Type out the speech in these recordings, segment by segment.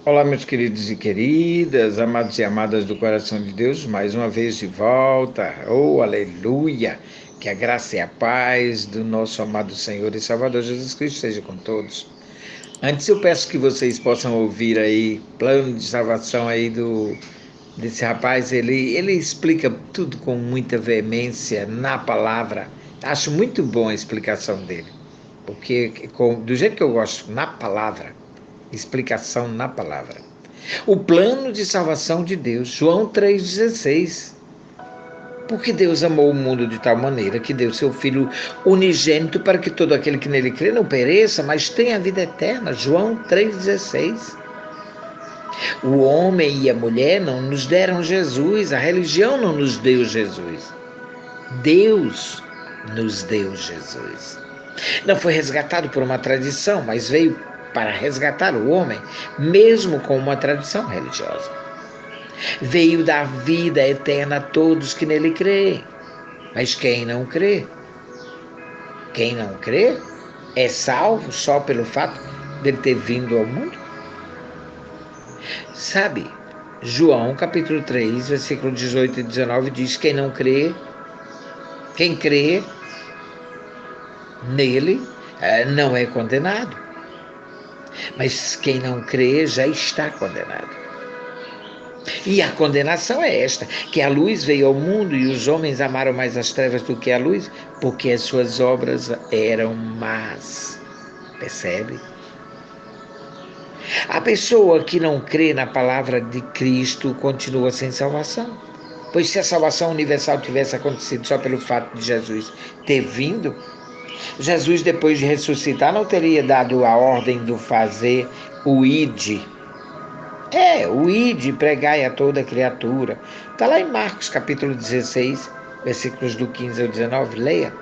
Olá, meus queridos e queridas, amados e amadas do coração de Deus, mais uma vez de volta. Oh, aleluia! Que a graça e a paz do nosso amado Senhor e Salvador Jesus Cristo seja com todos. Antes eu peço que vocês possam ouvir aí, plano de salvação aí desse rapaz, ele explica tudo com muita veemência na palavra. Acho muito boa a explicação dele, porque do jeito que eu gosto, na palavra, explicação na palavra. O plano de salvação de Deus, João 3,16. Porque Deus amou o mundo de tal maneira que deu seu Filho unigênito para que todo aquele que nele crê não pereça, mas tenha a vida eterna. João 3,16. O homem e a mulher não nos deram Jesus, a religião não nos deu Jesus. Deus nos deu Jesus. Não foi resgatado por uma tradição, mas veio para resgatar o homem, mesmo com uma tradição religiosa. Veio dar vida eterna a todos que nele creem. Mas quem não crê é salvo só pelo fato dele ter vindo ao mundo? Sabe, João capítulo 3, versículo 18 e 19 diz: quem crê nele não é condenado. Mas quem não crê já está condenado. E a condenação é esta, que a luz veio ao mundo e os homens amaram mais as trevas do que a luz, porque as suas obras eram más. Percebe? A pessoa que não crê na palavra de Cristo continua sem salvação. Pois se a salvação universal tivesse acontecido só pelo fato de Jesus ter vindo, Jesus, depois de ressuscitar, não teria dado a ordem do fazer o ide. O ide, pregai a toda criatura. Está lá em Marcos, capítulo 16, versículos do 15 ao 19, leia.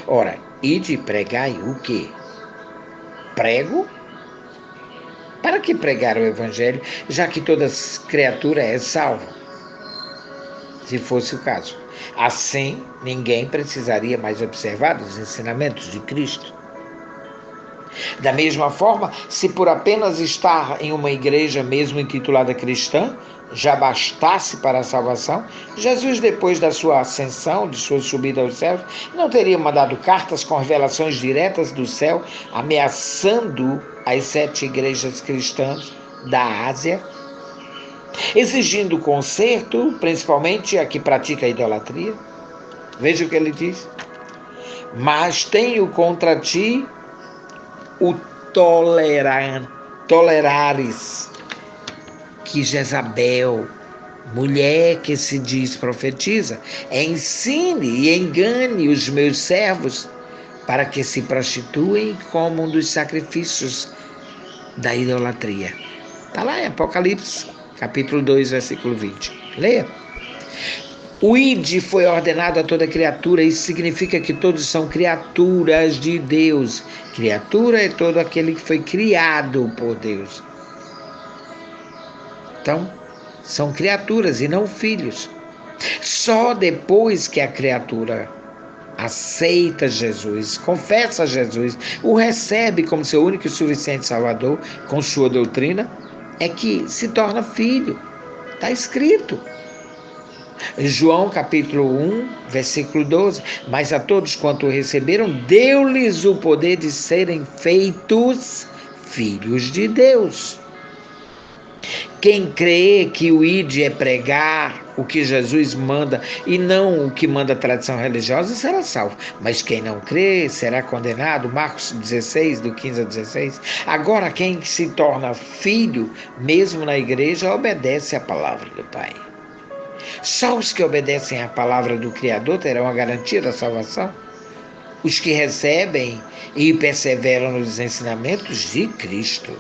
Ora, ide, pregai o quê? Prego? Para que pregar o evangelho, já que toda criatura é salva? Se fosse o caso. Assim, ninguém precisaria mais observar os ensinamentos de Cristo. Da mesma forma, se por apenas estar em uma igreja mesmo intitulada cristã, já bastasse para a salvação, Jesus, depois da sua ascensão, de sua subida aos céus, não teria mandado cartas com revelações diretas do céu, ameaçando as 7 igrejas cristãs da Ásia, exigindo conserto, principalmente a que pratica a idolatria? Veja o que ele diz. Mas tenho contra ti o tolerares que Jezabel, mulher que se diz profetiza, ensine e engane os meus servos para que se prostituem e comam dos sacrifícios da idolatria. Está lá em Apocalipse, capítulo 2, versículo 20. Leia. O ide foi ordenado a toda criatura, isso significa que todos são criaturas de Deus. Criatura é todo aquele que foi criado por Deus. Então, são criaturas e não filhos. Só depois que a criatura aceita Jesus, confessa Jesus, o recebe como seu único e suficiente Salvador, com sua doutrina, é que se torna filho. Está escrito. João capítulo 1, versículo 12. Mas a todos quanto receberam, deu-lhes o poder de serem feitos filhos de Deus. Quem crê que o ide é pregar o que Jesus manda e não o que manda a tradição religiosa, será salvo. Mas quem não crê será condenado. Marcos 16, do 15 a 16. Agora, quem se torna filho, mesmo na igreja, obedece à palavra do Pai. Só os que obedecem à palavra do Criador terão a garantia da salvação. Os que recebem e perseveram nos ensinamentos de Cristo.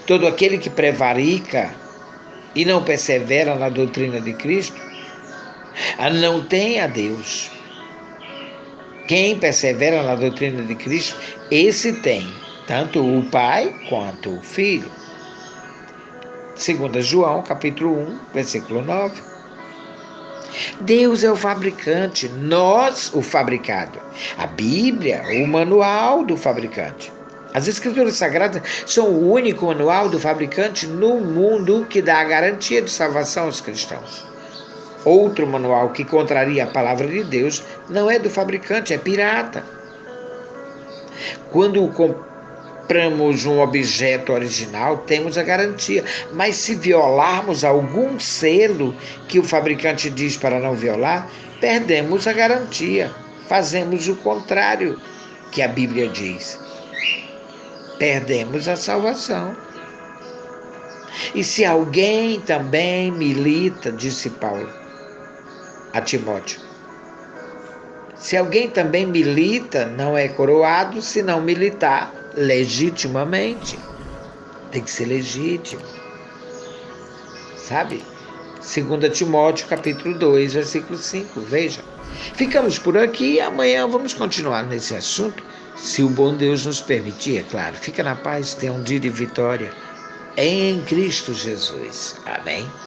Todo aquele que prevarica e não persevera na doutrina de Cristo, não tem a Deus. Quem persevera na doutrina de Cristo, esse tem tanto o Pai quanto o Filho. 2 João, capítulo 1, versículo 9. Deus é o fabricante, nós o fabricado. A Bíblia, o manual do fabricante. As Escrituras Sagradas são o único manual do fabricante no mundo que dá a garantia de salvação aos cristãos. Outro manual que contraria a palavra de Deus não é do fabricante, é pirata. Quando compramos um objeto original, temos a garantia, mas se violarmos algum selo que o fabricante diz para não violar, perdemos a garantia. Fazemos o contrário que a Bíblia diz. Perdemos a salvação. E se alguém também milita, disse Paulo a Timóteo, se alguém também milita, não é coroado se não militar legitimamente. Tem que ser legítimo. Sabe? 2 Timóteo, capítulo 2, versículo 5. Veja. Ficamos por aqui e amanhã vamos continuar nesse assunto, se o bom Deus nos permitir, é claro. Fica na paz, tenha um dia de vitória em Cristo Jesus. Amém.